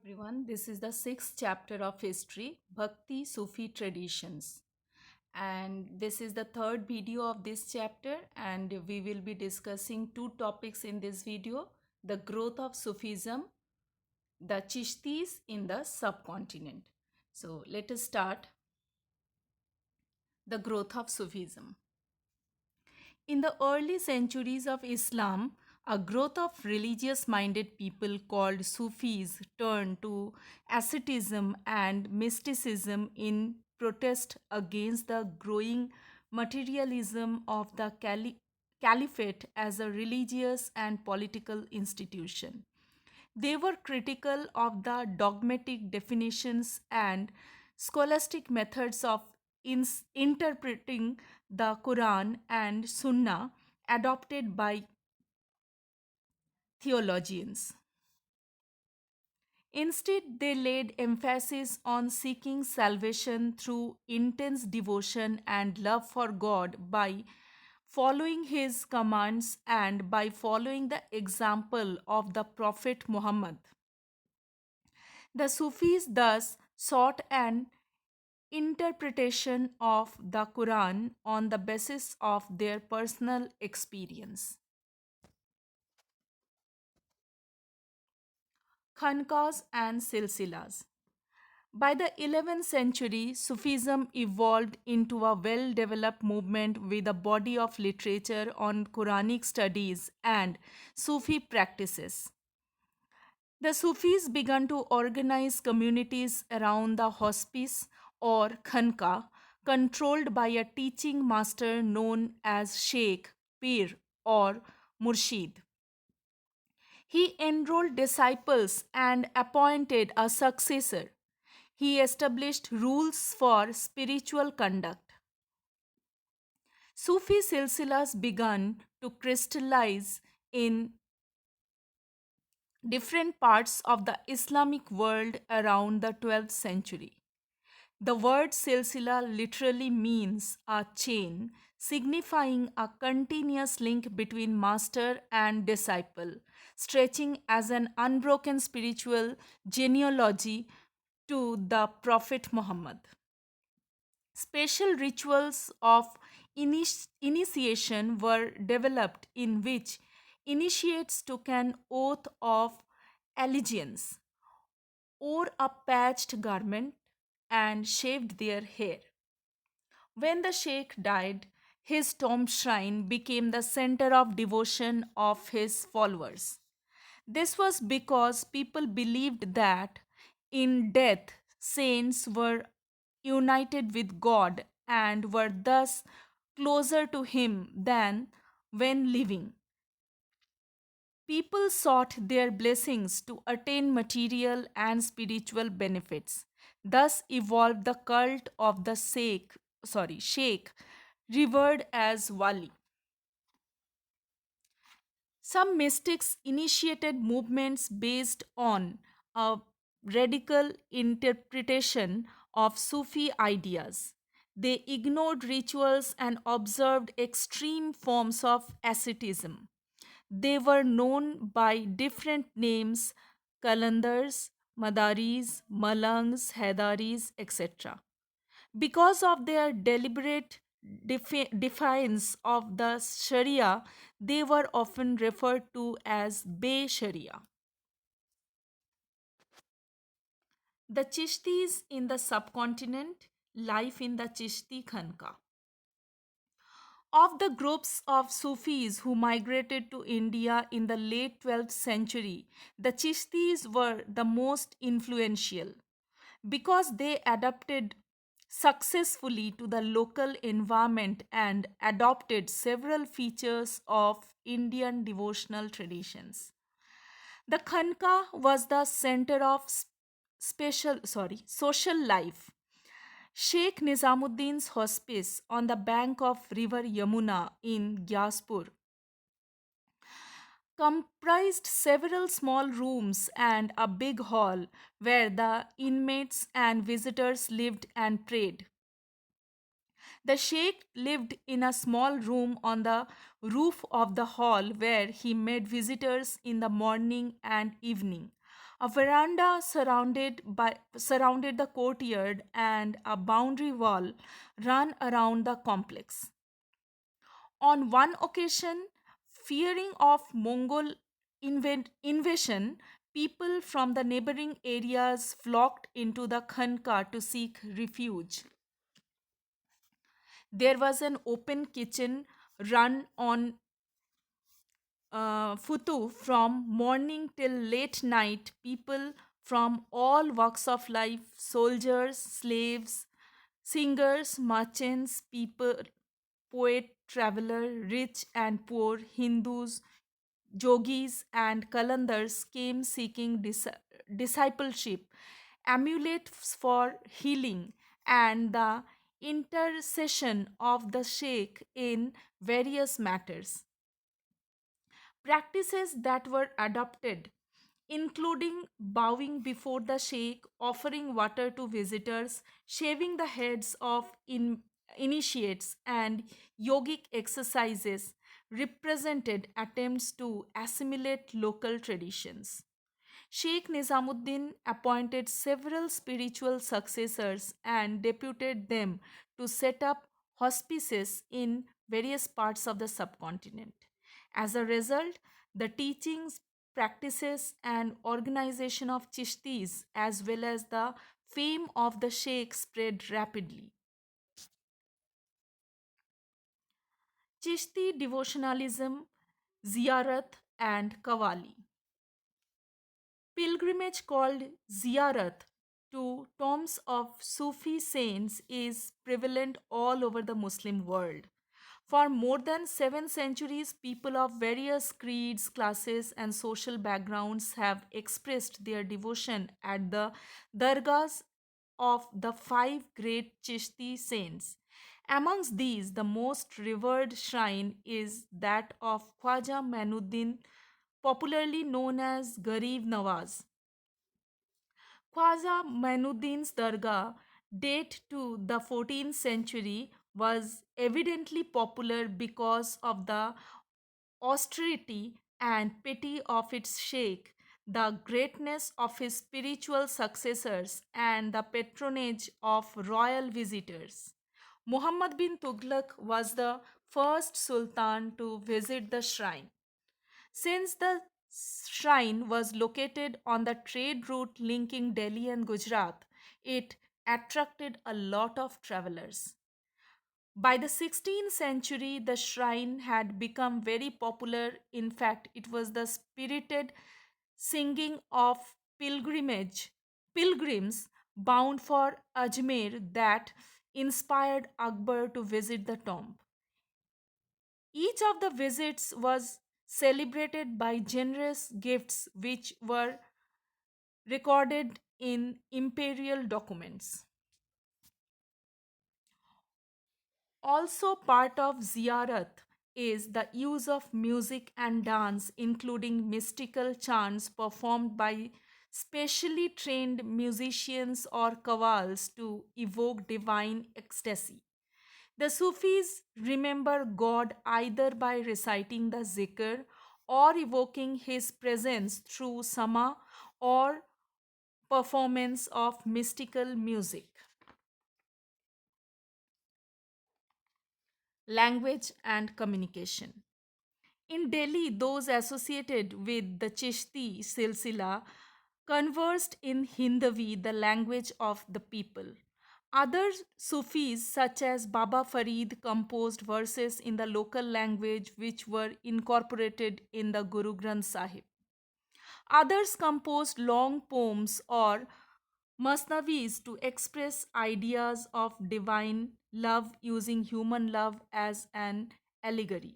everyone. This is the sixth chapter of history, Bhakti Sufi traditions. And this is the third video of this chapter, and we will be discussing two topics in this video: the growth of Sufism, the Chishtis in the subcontinent. So, let us start the growth of Sufism. In the early centuries of Islam, a growth of religious minded people called Sufis turned to asceticism and mysticism in protest against the growing materialism of the caliphate as a religious and political institution. They were critical of the dogmatic definitions and scholastic methods of interpreting the Quran and Sunnah adopted by theologians. Instead, they laid emphasis on seeking salvation through intense devotion and love for God by following his commands and by following the example of the Prophet Muhammad. The Sufis thus sought an interpretation of the Quran on the basis of their personal experience. Khanqahs and silsilas. By the 11th century, Sufism evolved into a well developed movement with a body of literature on Quranic studies and Sufi practices. The Sufis began to organize communities around the hospice or khanqa, controlled by a teaching master known as Sheikh, Pir, or Murshid. He enrolled disciples and appointed a successor. He established rules for spiritual conduct. Sufi silsilas began to crystallize in different parts of the Islamic world around the 12th century. The word silsila literally means a chain, signifying a continuous link between master and disciple, stretching as an unbroken spiritual genealogy to the Prophet Muhammad. Special rituals of initiation were developed in which initiates took an oath of allegiance, wore a patched garment, and shaved their hair. When the sheikh died, his tomb shrine became the center of devotion of his followers. This was because people believed that in death, saints were united with God and were thus closer to Him than when living. People sought their blessings to attain material and spiritual benefits. Thus evolved the cult of the Sheikh, revered as Wali. Some mystics initiated movements based on a radical interpretation of Sufi ideas. They ignored rituals and observed extreme forms of asceticism. They were known by different names: Kalandars, Madaris, Malangs, Haidaris, etc. Because of their deliberate defiance of the Sharia, they were often referred to as Be Sharia. The Chishtis in the subcontinent, life in the Chishti Khanqa. Of the groups of Sufis who migrated to India in the late 12th century, the Chishtis were the most influential because they adapted successfully to the local environment and adopted several features of Indian devotional traditions. The Khanka was the center of social life. Sheikh Nizamuddin's hospice on the bank of river Yamuna in Gyaspur comprised several small rooms and a big hall where the inmates and visitors lived and prayed. The sheikh lived in a small room on the roof of the hall where he met visitors in the morning and evening. A veranda surrounded the courtyard and a boundary wall ran around the complex. On one occasion, fearing of Mongol invasion, people from the neighboring areas flocked into the Khanka to seek refuge. There was an open kitchen run on Futu from morning till late night. People from all walks of life, soldiers, slaves, singers, merchants, people, poet, traveler, rich and poor, Hindus, yogis, and kalandars came seeking discipleship, amulets for healing, and the intercession of the sheikh in various matters. Practices that were adopted, including bowing before the sheikh, offering water to visitors, shaving the heads of initiates, and yogic exercises, represented attempts to assimilate local traditions. Sheikh Nizamuddin appointed several spiritual successors and deputed them to set up hospices in various parts of the subcontinent. As a result, the teachings, practices, and organization of Chishtis, as well as the fame of the Sheikh, spread rapidly. Chishti devotionalism, ziyarat, and kawali. Pilgrimage called ziyarat to tombs of Sufi saints is prevalent all over the Muslim world. For more than 7 centuries, people of various creeds, classes, and social backgrounds have expressed their devotion at the dargahs of the five great Chishti saints. Amongst these, the most revered shrine is that of Khwaja Mainuddin, popularly known as Garib Nawaz. Khwaja Mainuddin's Dargah, date to the 14th century, was evidently popular because of the austerity and pity of its sheikh, the greatness of his spiritual successors, and the patronage of royal visitors. Muhammad bin Tughlaq was the first sultan to visit the shrine. Since the shrine was located on the trade route linking Delhi and Gujarat, it attracted a lot of travelers. By the 16th century, the shrine had become very popular. In fact, it was the spirited singing of pilgrimage pilgrims bound for Ajmer that inspired Akbar to visit the tomb. Each of the visits was celebrated by generous gifts which were recorded in imperial documents. Also, part of ziyarat is the use of music and dance, including mystical chants performed by specially trained musicians or qawwals to evoke divine ecstasy. The Sufis remember God either by reciting the zikr or evoking his presence through sama or performance of mystical music. Language and communication. In Delhi, those associated with the Chishti Silsila conversed in Hindavi, the language of the people. Other Sufis, such as Baba Farid, composed verses in the local language which were incorporated in the Guru Granth Sahib. Others composed long poems or masnavis to express ideas of divine love using human love as an allegory.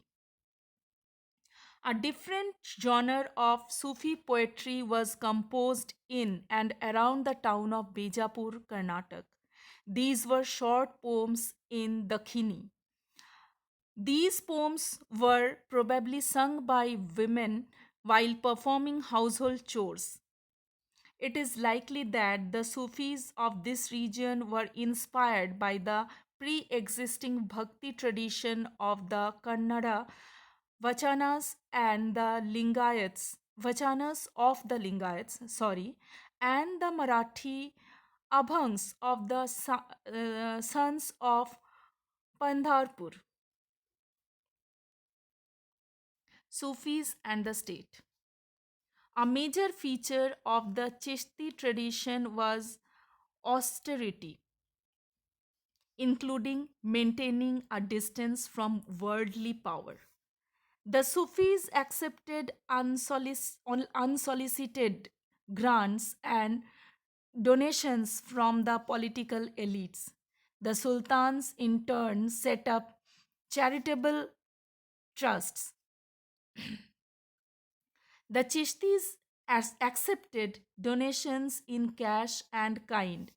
A different genre of Sufi poetry was composed in and around the town of Bijapur, Karnataka. These were short poems in Dakhini. These poems were probably sung by women while performing household chores. It is likely that the Sufis of this region were inspired by the pre existing bhakti tradition of the Kannada Vachanas and the Lingayats, Vachanas of the Lingayats, sorry, and the Marathi Abhangs of the sons of Pandharpur, Sufis and the state. A major feature of the Chishti tradition was austerity, including maintaining a distance from worldly power. The Sufis accepted unsolicited grants and donations from the political elites. The sultans, in turn, set up charitable trusts. The Chishtis accepted donations in cash and kind.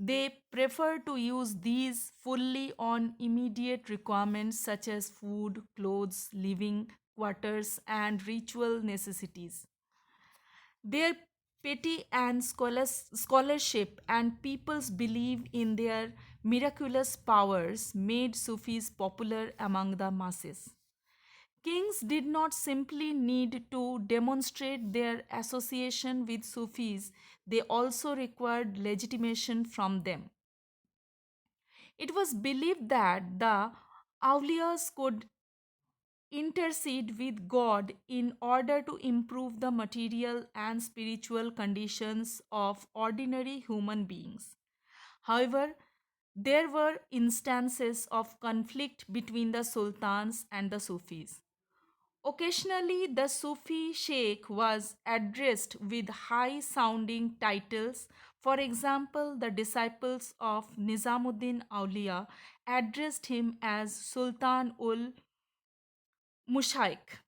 They prefer to use these fully on immediate requirements such as food, clothes, living quarters, and ritual necessities. Their piety and scholarship and people's belief in their miraculous powers made Sufis popular among the masses. Kings did not simply need to demonstrate their association with Sufis, they also required legitimation from them. It was believed that the awliyas could intercede with God in order to improve the material and spiritual conditions of ordinary human beings. However, there were instances of conflict between the sultans and the Sufis. Occasionally, the Sufi sheikh was addressed with high sounding titles. For example, the disciples of Nizamuddin Auliya addressed him as Sultan ul Mushaik.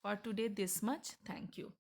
For today, this much. Thank you.